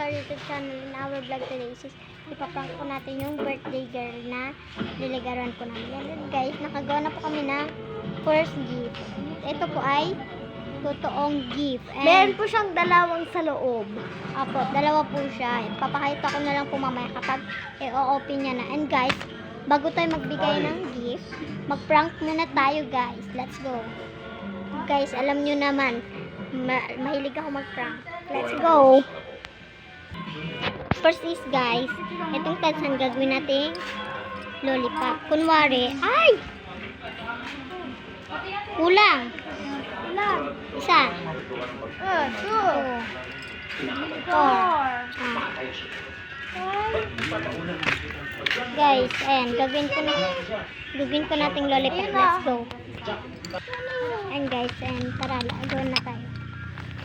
our YouTube channel. In our vlog today is ipaprank po natin yung birthday girl na nilagaran po namin. Yan guys, nakagawa na po kami ng first gift. Ito po ay totoong gift. And Meron po siyang dalawang sa loob. Apo, dalawa po siya. Ipapakita ko na lang po mamaya kapag i-open niya na. And guys, bago tayo magbigay ng gift, mag-prank muna tayo guys. Let's go. Guys, alam nyo naman, mahilig ako mag-prank. Let's go. First is guys, itong tatsan gagawin nating lollipop. Kunwari, ay! Kulang. Isa. Two. Four. Guys, ayan, gagawin ko nating lollipop. Let's go. And guys, and tara, gawin na tayo.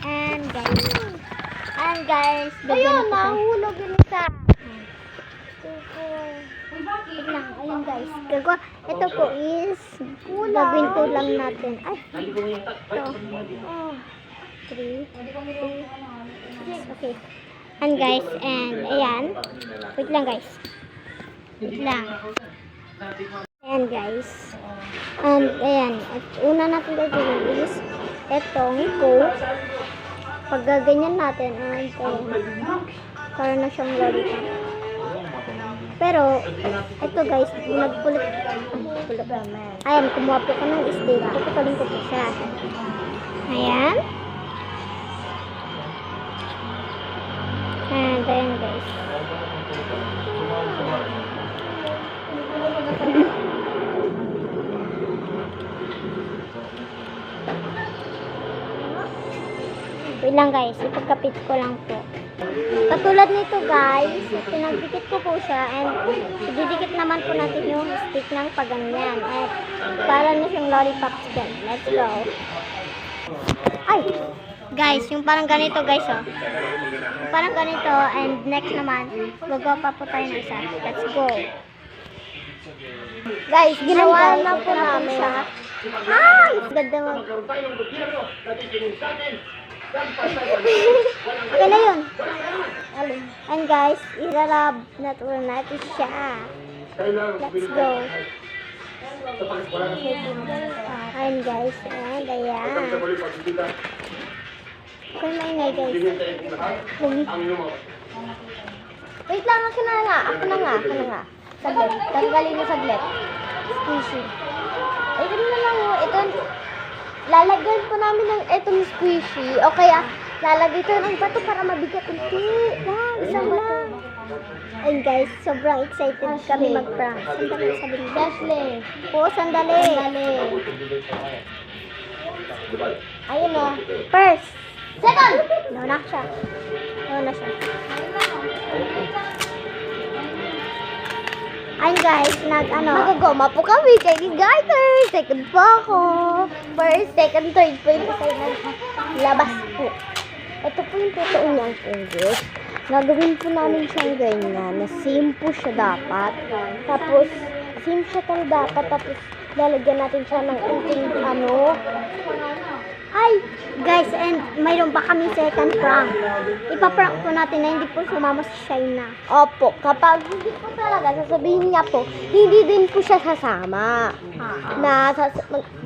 And guys, gagawin Ayun, na tayo. nahulog yun isa. Wait lang, ayun guys. Ito po is, gagawin ko lang natin. Ay, ito. 3, 2, okay. And guys, and ayan. Wait lang guys. Wait lang. Ayan guys. And ayan. At una natin gagawin is etong coat. Pag gaganyan natin, and para na siyang lollipop. Pero, ito guys, nagpulot. Ayan, kumuha po ko ng stick. Puputulin ko po siya. Ayan. And ayan guys. Wait lang guys, ipagkapit ko lang po. Katulad nito guys, pinagdikit ko po siya and didikit naman po natin yung stick ng paganyan. At para na siyang lollipop dyan. Let's go. Ay! Guys, yung parang ganito guys oh. Yung parang ganito and next naman, gagawa pa po tayo ng isa. Let's go. Guys, ginawa And na guys, po ito na namin. siya. Ay! Ganda mag... Okay na yun. And guys, irarab na po natin siya. Let's go. And guys, and ayan. Okay, maingay guys. Wait lang, ako na nga. Saglit, tanggalin mo saglit. Squishy. Ito na lang, ito. Lalagyan po namin ng itong squishy. O kaya, lalagay ito ng bato para mabigat. Hindi. Wow, isang bato. And guys, sobrang excited kami mag-prank. Sandali, sabi ni Dashley. Oo, sandali. Ayun o. First. Second! Nauna siya. Ayun guys, Magagoma po kami kay guys. Second po ako. First, second, third po yung tayo naglabas po. Ito po yung totoo niyang English. Gagawin po namin siyang ganyan. Na same po siya dapat. Tapos, same siya dapat. Tapos, lalagyan natin siya ng unting Ay, guys, and mayroon pa kami second prank. Ipaprank po natin na hindi po sumama si Shaina. Opo, kapag hindi po talaga, sasabihin niya po, hindi din po siya sasama.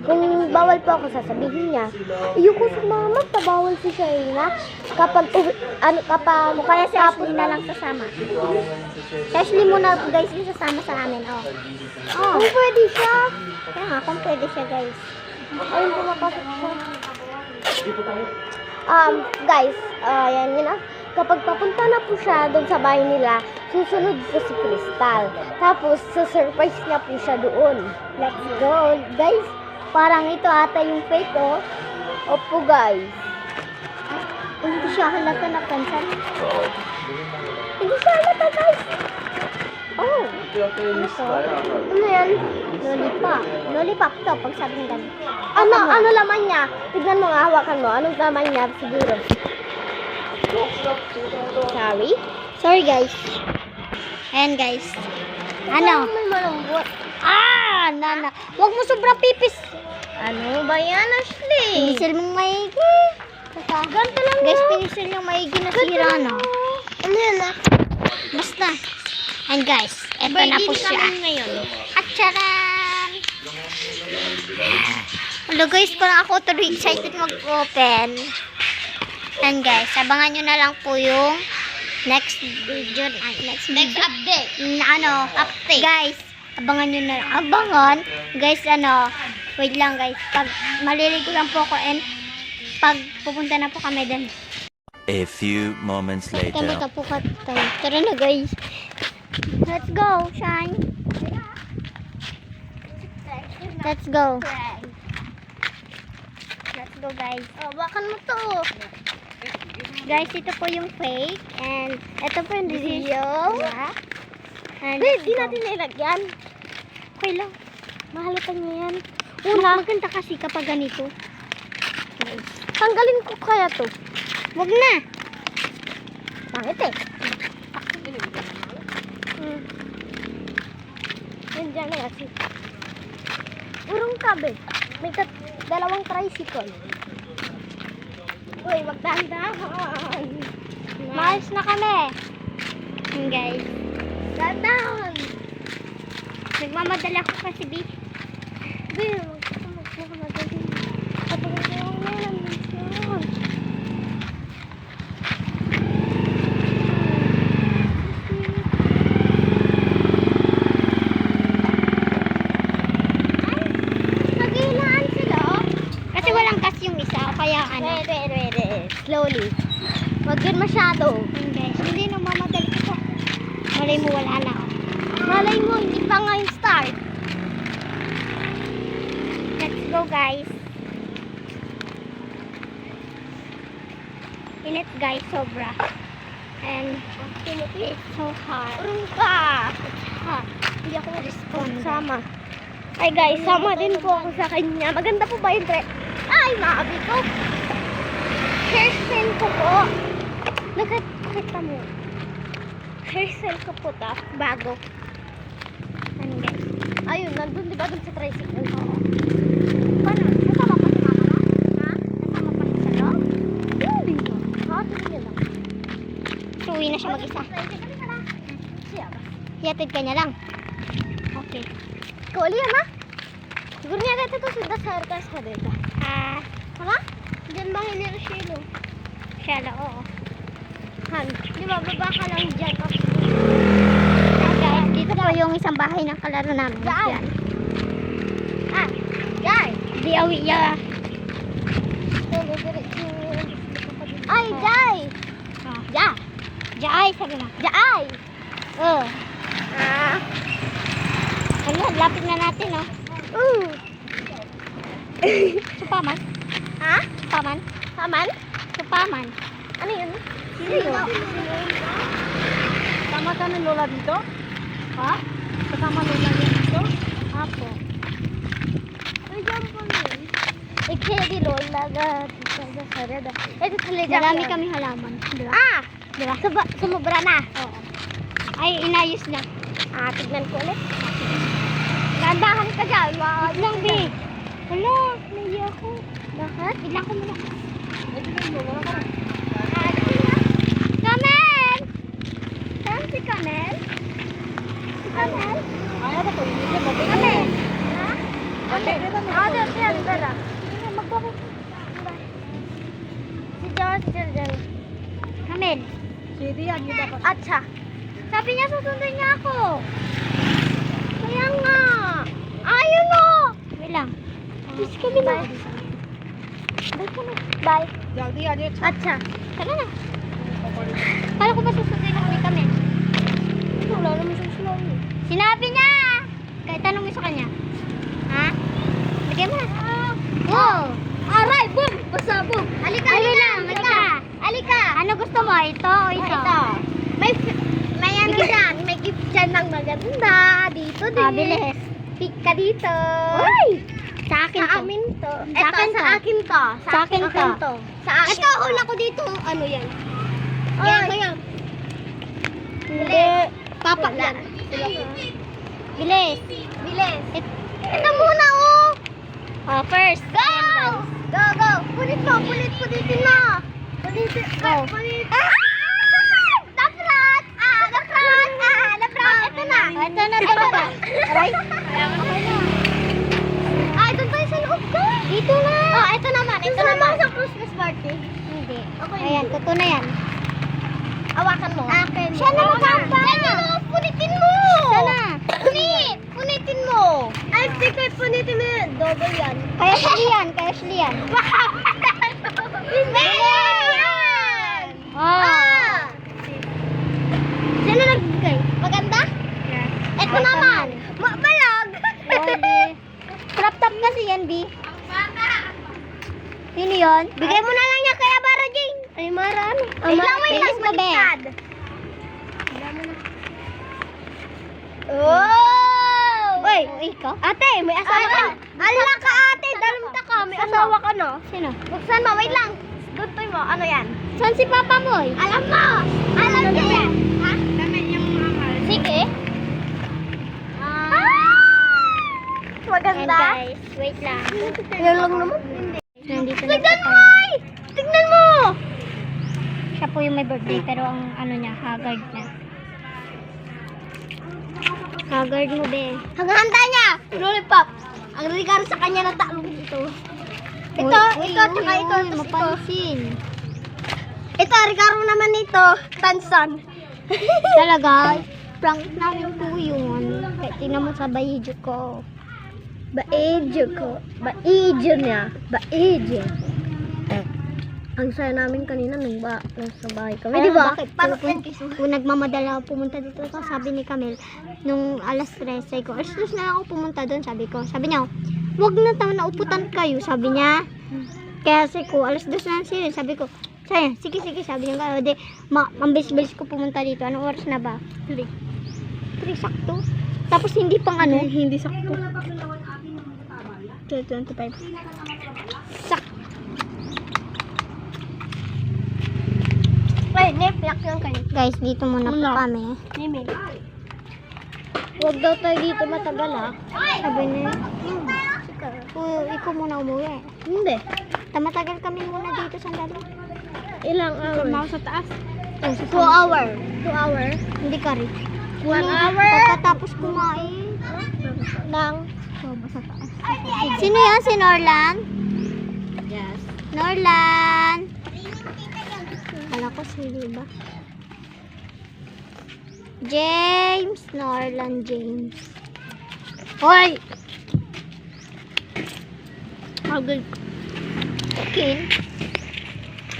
Kung bawal po ako, sasabihin niya, ayoko sumama, bawal si Shaina. Kapag O kaya si Ashley na lang sasama. Si Ashley muna guys yung sasama sa amin. kung pwede siya, Kaya nga, kung pwede siya guys. ayun po mapasok siya. Guys, yan yun ah. Kapag papunta na po siya doon sa bahay nila, susunod po si Crystal. Tapos, surprise niya po siya doon. Let's go. Guys, parang ito ata yung fake oh. Opo guys. Hindi siya halata na pansan. Hindi siya halata guys. Oh. Ano yan? Lollipop. Lollipop to pag sabi ng ganun. Ano laman niya? Tignan mo nga, hawakan mo. Anong laman niya siguro? Sorry? Sorry guys. Ayan guys. Ano? May malambot. Nana. Huwag mo sobrang pipis. Ano ba yan, Ashley? Pinisil mong maigi. Ganito lang Guys, yun. pinisil yung maigi na sira na. Ano yan ah? Basta. And guys, eto na po siya. ngayon. At charan! Hello guys, parang ako tuloy excited mag-open. And guys, abangan nyo na lang po yung next video. Next update. Update. Guys, abangan nyo na lang. Abangan. Guys, wait lang guys. Pag maliligo lang po ako and pag pupunta na po kami dun. A few moments later. Kamusta po ka tayo? Tara na guys. Let's go, Shine. Let's go. Let's go guys. Oh, bakan mo to. Guys, ito po yung fake. And ito po yung Real? Yeah. And Wait, di natin nilagyan. okay lang. Mahalata niya yan. Una, maganda kasi kapag ganito. Guys. Tanggalin ko kaya to. Wag na. Bakit eh? Yan dyan na kasi. Urong kabe. May dalawang tricycle. Uy, magdahan-dahan. Maalis na kami. And guys, Dahan-dahan. nagmamadali ako kasi B. Bill, magmamadali. Patagal ko yung meron. Naghihinaan sila, oh. Kasi walang gas yung isa. O kaya Wait. Slowly. Wag yun masyado. And guys, hindi nagmamadali ko. Malay mo wala na. Oh. Malay mo, hindi pa nga yung start. Let's go guys. Init guys, sobra. And it's so hot. Urong ka. Hot. Hindi ako Respond. sama. Ay guys, sama din po ako sa kanya. Maganda po ba yung trip? Ay, maabi ko. Hairstyle ko po. Nakita mo. Hairstyle ko po ta. Bago. And guys. Ayun, nandun di ba dun sa tricycle? Oo. Paano? Kasama pa si mama no? Ha? Kasama pa siya sa loob? Hindi ba? Tingin niya lang. So, uwi na siya mag-isa. Siya ba? Yatid ka niya lang. Okay. Ikaw ulit yan ha? Siguro niya dito to sa sarkas ka dito. Tama? Diyan bang hinirashilo? Shala, oo. Han, di ba baba ka lang dyan? Guys, dito po yung isang bahay ng kalaro namin. Diyan. Yan. Diyan. Di awi ya. Ay, Jai! Ja! Jai, sabi mo. Jai! Oh. Ah! Ano, lapit na natin, oh. Supaman. Ha? Supaman. Paman? Supaman. Ano yun? Sino? Tama ka ng lola dito? Ha? Kasama lola niya dito? Apo. Ay, dyan po yun. Kaya di lola ga dito sa sarada. Eh, talaga. Marami kami halaman. Di ba? Ah! Di ba? Sumubra na. Oo. Ay, inayos na. Tignan ko ulit. Gandahan ka dyan. Wait lang, B. Wala, naiya ako. Bakit? Biglang ko muna. Ah, dito na. Kamel! Saan si Kamel? Si Kamel? Kamel! Ha? Dito yan. Tara. Magbabay. Si George dyan. Kamel. Atsa. Sabi niya susundan niya ako. Kaya nga. Ayun o. Wait lang. Kiss kami na. Bye kami. Bye. Atsa. Tara na. Kala ko ba susundan ako ni Kamel? Wala naman siya sila. Sinabi niya! Kahit tanong mo sa kanya. Ha? Lagay mo na. Wow! Aray! Boom! Basta boom! Alika! Ano lang, halika. Alika! Ano gusto mo? Ito o ito? Ito. May ano dyan. May gift dyan ng maganda. Dito din. Ah, bilis. Pick ka dito. Uy! Sa akin Sa to. amin to. Sa akin Sa to. akin to. Sa akin to. Sa akin Ito, hula ko dito. Ano yan? Yan, Yan. Hindi. Papak Wala. yan. Bilis. Bilis. Ito muna oh. First. Go! Ayan, Go, go! Punit mo! Punitin mo! Punitin. Go. Punit. Ah! Tapos Aray. Ah, ito tayo sa loob ka. Dito na. Oh, ito naman. Ito naman. Sa Christmas party. Hindi. Okay. Ayan, totoo na yan. Hawakan mo. Akin. Siya na magkamba. Punitin mo. Sana. Punitin mo. Ay, sige, punitin mo. Double yan. Kaya sili yan. Wow! Hindi yan! Oh. Sino nagbigay? Maganda? Ito naman. Mabalag. Oh, di. Crop top kasi yan, B. Sino yun? Bigay mo na lang niya kaya Mara Jane. Ay, Mara, ano? Ay, lang, wait lang, bilis mo, be. baliktad. Oh! Uy, Ikaw? ate, may asawa ka. Ala ka, ate, dalamta ka. May asawa ka, no? Sino? Buksan mo, wait lang. Guntoy mo, ano yan? Saan si Papa mo? Alam mo! Alam niya yan! Ha? Damit yung mahal. Sige. Maganda? And guys, wait lang. Yan lang naman. Hindi. Nandito na Tignan si mo, Papa. ay! Tignan mo! Siya po yung may birthday, pero ang ano niya, haggard na. Haggard mo, be. Hangahanda niya! Lollipop! Ang regalo sa kanya na talong ito. Ito, ito, tsaka ito, tapos ito. Mapansin. Ito, regalo naman ito. Tansan. Talaga, prank namin po yun. Kaya tingnan mo sa bayidyo ko. Baedyo ko. Baedyo niya. Baedyo. Ang saya namin kanina nung nasa bahay kami. Di ba? Bakit? Parang Kung nagmamadala ako pumunta dito, sabi ni Camille, nung alas 3, sabi ko, alas 3 na lang ako pumunta doon, sabi ko. Sabi niya, wag na tama, nauputan kayo, sabi niya. Kaya sabi ko, alas 2 na sila, sabi ko, sige, sabi niya, di, ang bilis-bilis ko pumunta dito, anong oras na ba? 3 sakto. Tapos hindi pang ano? Hindi sakto. 2:25. Sakto. Ay, nepiak lang kayo. Guys, dito muna po kami. Nimi. Huwag daw tayo dito matagal ah. Sabi niya, ikaw muna umuwi. Hindi. Matagal kami muna dito sandali. Ilang hours? Mau sa taas. 2 hours. 2 hours? Hindi ka rin. 1 hour? Pagkatapos kumain. Nang? Sa taas. Sino yan? Si Norlan? Yes. Norlan! Kala ko sino ba? James! Norlan James. Hoy! Hagod. Kin.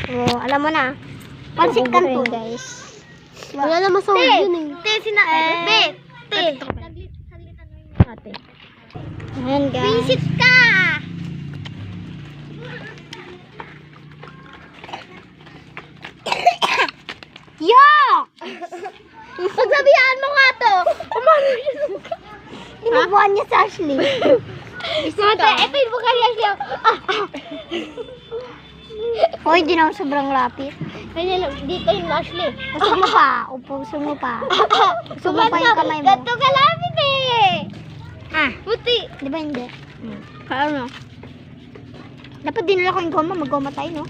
Oh, alam mo na. Pansik kanto, guys. Wala naman sa yun eh. Te, Te. Ate. Ayan, guys. Visit ka! Yo! Pagsabihan mo nga to! Umano siya sa mukha. Inubuhan niya si Ashley. Ito yung mukha niya siya. Hoy, di naman sobrang lapit. Dito yung Ashley. Gusto mo pa. Upuso mo pa. Gusto mo pa yung kamay mo. Ganto ka lapit eh. Ah, Buti. di ba hindi? Paano? Dapat dinala ko yung goma. Mag-goma tayo, no?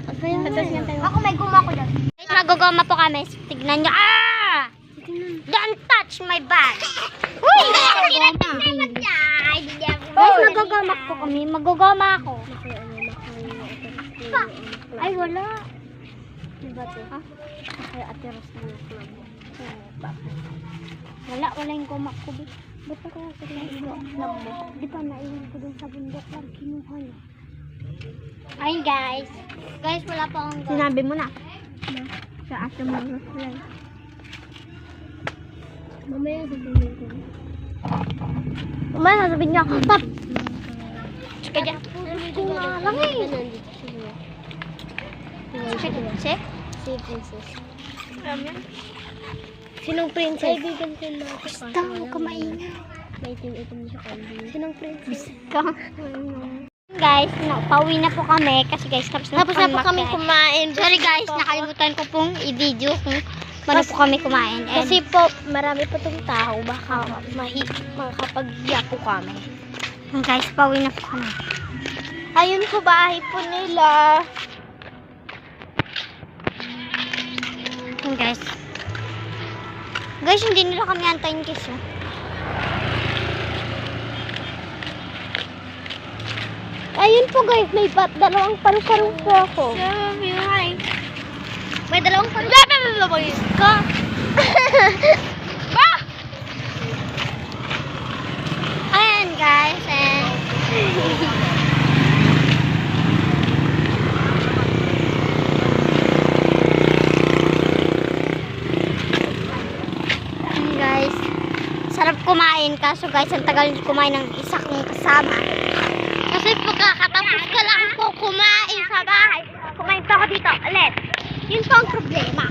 Ako may guma ko dyan. Nag-goma po kami. Tignan nyo. Ah! Don't touch my bag. Uy! Guys, nag-goma po kami. Mag-goma ako. Ay, wala. Diba to? Ha? Kaya atiras na yung club. Wala yung goma ko. Ba't na kaya sila yung club mo? Di ba naiwan ko dun sa bundok lang kinuha niya? Ayun guys. Guys, wala pa akong goma. Sinabi mo na. Sa ate mo na sila. Mamaya sabihin ko. Mamaya sasabihin niya, Pap! Tsaka dyan. Kung nga lang eh. Si? Si Princess. Sinong princess? Kaibigan ko na. Basta, huwag ka maingay. May itim siya kaibigan. Sinong princess? Ka. Guys, pauwi na po kami kasi guys, tapos na po kami kumain. Sorry guys, nakalimutan ko pong i-video kung paano po kami kumain. And Kasi po, marami pa itong tao. Baka makapagya po kami. guys, pauwi na po kami. Ayun po, bahay po nila. Yun guys. Guys, hindi nila kami antayin kiss. Oh. Ayun po guys, may dalawang paru-paru po ako. May dalawang paru-paru ka. Ayan guys, and ayan guys, sarap kumain kaso guys, ang tagal kumain ng isa kong kasama. Kasi pagkakatapos ka lang po kumain sa bahay. Kumain pa ako dito ulit. Yun po ang problema.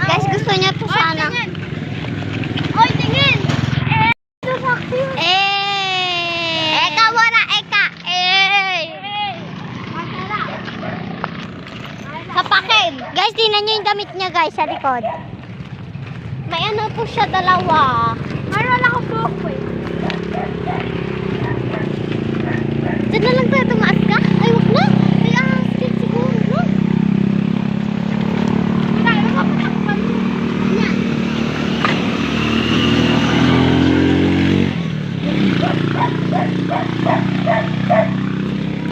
Guys, gusto niya po sana. Oy, tingin! Eka muna, eka! Sapakin! Guys, tingnan niyo yung damit niya guys sa likod. May ano po siya, dalawa. Meron ako po eh. Diyan na lang tayo tumaas ka? Ay, wag na. May ahaskin siguro, no? Tayo, mapatakpan mo. Yan.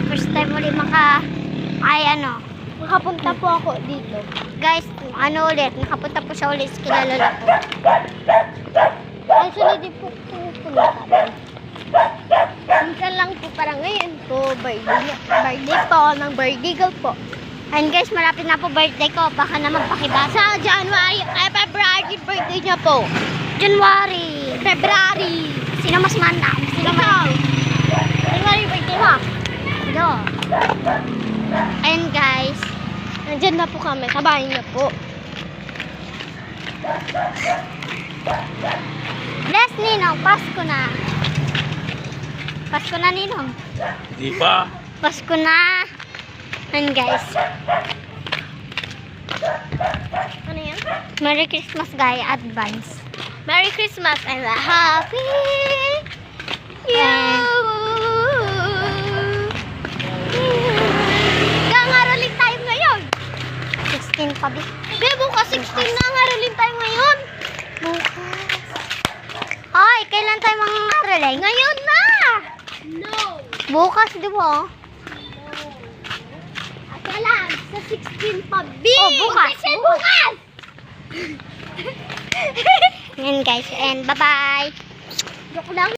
First time ulit Nakapunta po ako dito. guys, ano ulit, nakapunta po siya ulit sa kilala ko. Actually, di po pupunta. Minsan lang po, parang ngayon po, birthday po, ng birthday girl po. And guys, malapit na po birthday ko, baka naman pakibasa. Sa January, February, birthday niya po. January. February. Sino mas manda? Sino Ikaw. January, birthday mo. Yo. And guys, Nandyan na po kami, sa bahay niya po. bless Ninong, Pasko na. Pasko na Ninong. Di pa. Pasko na. And guys, Ano yan? Merry Christmas guys, advance. Merry Christmas and a Happy Gangaralin tayo ngayon. 16 pa ba? Be, bukas 16 na, ngaralin tayo ngayon. Bukas. Ay, kailan tayo mangangaroling? Ngayon na! No. Bukas, di ba? Akala, sa 16 pa, B. Oh, bukas. Bukas! Yan guys, and bye-bye. Joke lang.